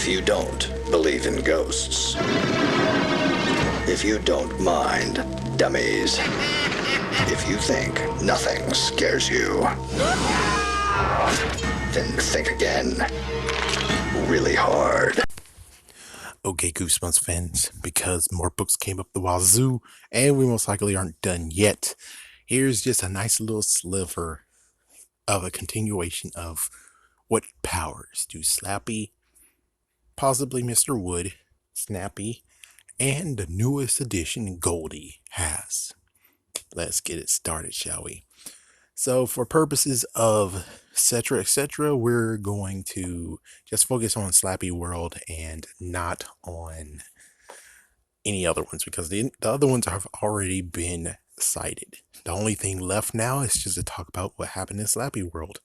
If you don't believe in ghosts, if you don't mind dummies, if you think nothing scares you, then think again, really hard. Okay, Goosebumps fans, because more books came up the wazoo, and we most likely aren't done yet. Here's just a nice little sliver of a continuation of what powers do Slappy, possibly Mr. Wood, Snappy, and the newest edition Goldie has. Let's get it started, shall we? So for purposes of etc., we're going to just focus on Slappyworld and not on any other ones because the other ones have already been cited. The only thing left now is just to talk about what happened in Slappyworld.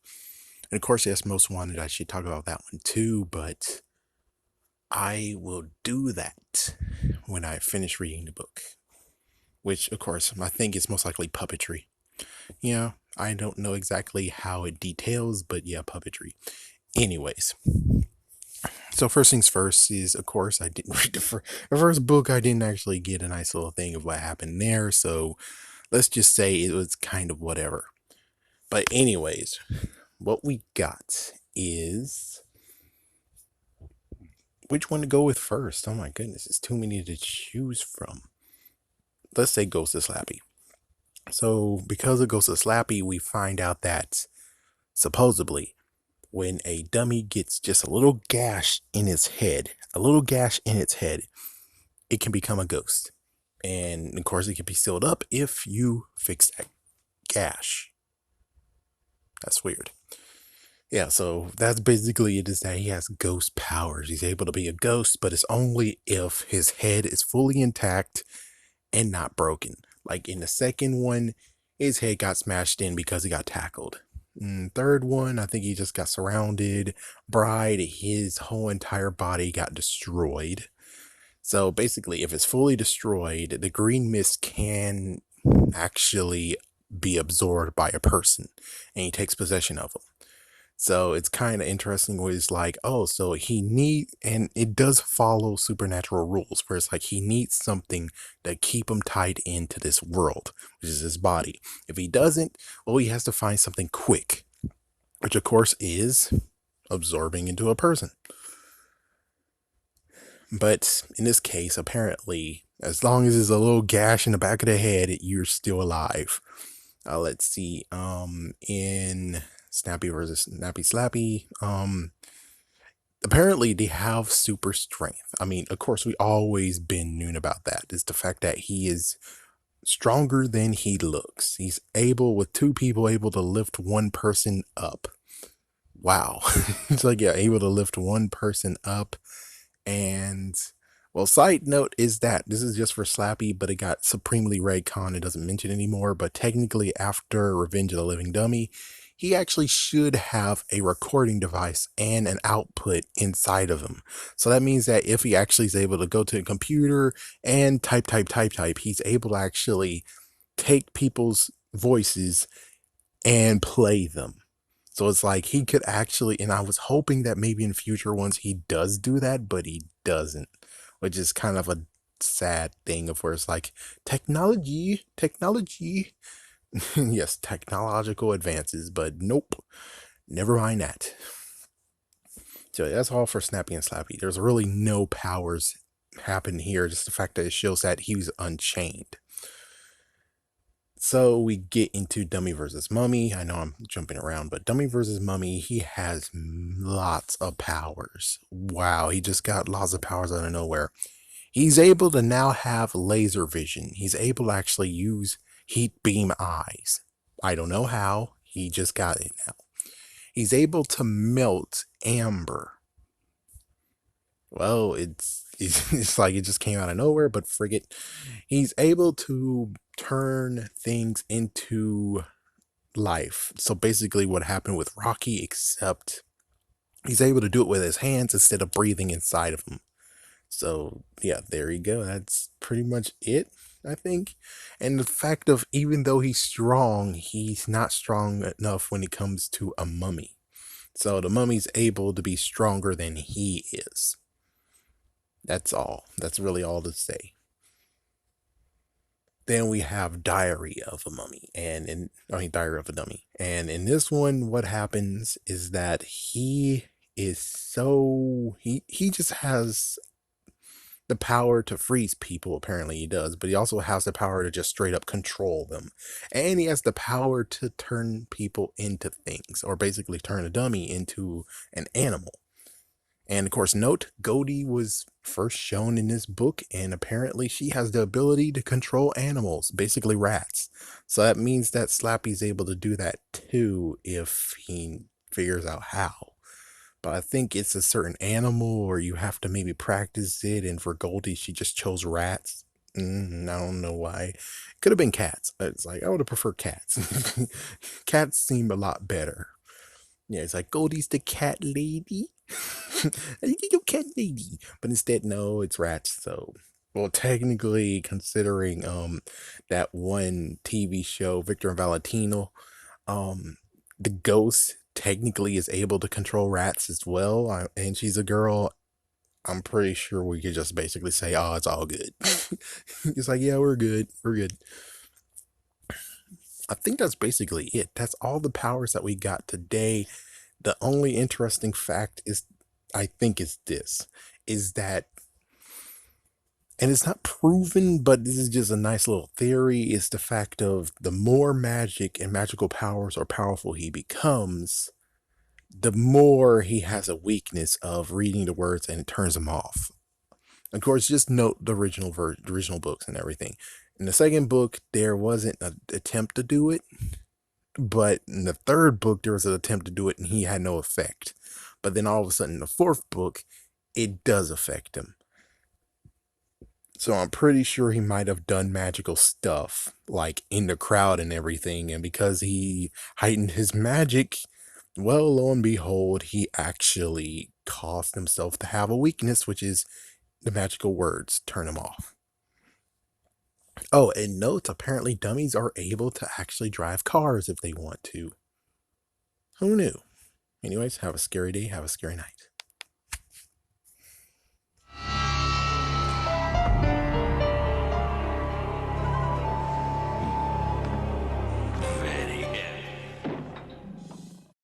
And of course, yes, most wanted I should talk about that one too, but I will do that when I finish reading the book. Which, of course, I think it's most likely puppetry. Yeah, I don't know exactly how it details, but yeah, puppetry. Anyways, so first things first is, of course, I didn't read the first book. I didn't actually get a nice little thing of what happened there, so let's just say it was kind of whatever. But anyways, what we got is... which one to go with first? Oh my goodness, it's too many to choose from. Let's say Ghost of Slappy. So because it goes to Slappy, we find out that supposedly when a dummy gets just a little gash in its head, it can become a ghost. And of course, it can be sealed up if you fix that gash. That's weird. Yeah, so that's basically it, is that he has ghost powers. He's able to be a ghost, but it's only if his head is fully intact and not broken. Like in the second one, his head got smashed in because he got tackled. Third one, I think he just got surrounded. Bride, his whole entire body got destroyed. So basically, if it's fully destroyed, the green mist can actually be absorbed by a person, and he takes possession of them. So it's kind of interesting where it's like, oh, so he needs, and it does follow supernatural rules where it's like he needs something to keep him tied into this world, which is his body. If he doesn't, well, he has to find something quick, which of course is absorbing into a person. But in this case, apparently, as long as there's a little gash in the back of the head, you're still alive. Let's see, in Snappy versus Snappy Slappy, apparently they have super strength. I mean, of course, we always been known about that. It's the fact that he is stronger than he looks. He's able, with two people, able to lift one person up. Wow. It's like, yeah, able to lift one person up. And, well, side note is that this is just for Slappy, but it got supremely retconned. It doesn't mention anymore, but technically after Revenge of the Living Dummy, he actually should have a recording device and an output inside of him. So that means that if he actually is able to go to a computer and type, he's able to actually take people's voices and play them. So it's like he could actually, and I was hoping that maybe in future ones he does do that, but he doesn't, which is kind of a sad thing of where it's like technology. Yes, technological advances, but nope, never mind that. So that's all for Snappy and Slappy. There's really no powers happen here, just the fact that it shows that he was unchained. So we get into Dummy versus Mummy. I know I'm jumping around, but Dummy versus Mummy, he has lots of powers. Wow, he just got lots of powers out of nowhere. He's able to now have laser vision. He's able to actually use heat beam eyes. I don't know how. He just got it now. He's able to melt amber. Well, it's like it just came out of nowhere, but frigate. He's able to turn things into life. So basically what happened with Rocky, except he's able to do it with his hands instead of breathing inside of him. So yeah, there you go. That's pretty much it, I think. And the fact of, even though he's strong, he's not strong enough when it comes to a mummy. So the mummy's able to be stronger than he is. That's all. That's really all to say. Then we have Diary of a Mummy, Diary of a Dummy. And in this one, what happens is that he just has the power to freeze people. Apparently he does, but he also has the power to just straight up control them. And he has the power to turn people into things, or basically turn a dummy into an animal. And of course, note Goldie was first shown in this book, and apparently she has the ability to control animals, basically rats. So that means that Slappy's able to do that too if he figures out how. But I think it's a certain animal, or you have to maybe practice it. And for Goldie, she just chose rats. I don't know why. Could have been cats. It's like I would have preferred cats. Cats seem a lot better. Yeah, it's like Goldie's the cat lady. Your cat lady. But instead, no, it's rats. So, well, technically, considering that one TV show, Victor and Valentino, the ghost technically is able to control rats as well, and she's a girl. I'm pretty sure we could just basically say, "Oh, it's all good." It's like, yeah, we're good. We're good. I think that's basically it. That's all the powers that we got today. The only interesting fact is, I think, is that, and it's not proven, but this is just a nice little theory, is the fact of the more magic and magical powers or powerful he becomes, the more he has a weakness of reading the words and it turns him off. Of course, just note the original books and everything. In the second book, there wasn't an attempt to do it, but in the third book, there was an attempt to do it and he had no effect. But then all of a sudden, in the fourth book, it does affect him. So I'm pretty sure he might have done magical stuff, like in the crowd and everything. And because he heightened his magic, well, lo and behold, he actually caused himself to have a weakness, which is the magical words turn him off. Oh, and note, apparently dummies are able to actually drive cars if they want to. Who knew? Anyways, have a scary day, have a scary night.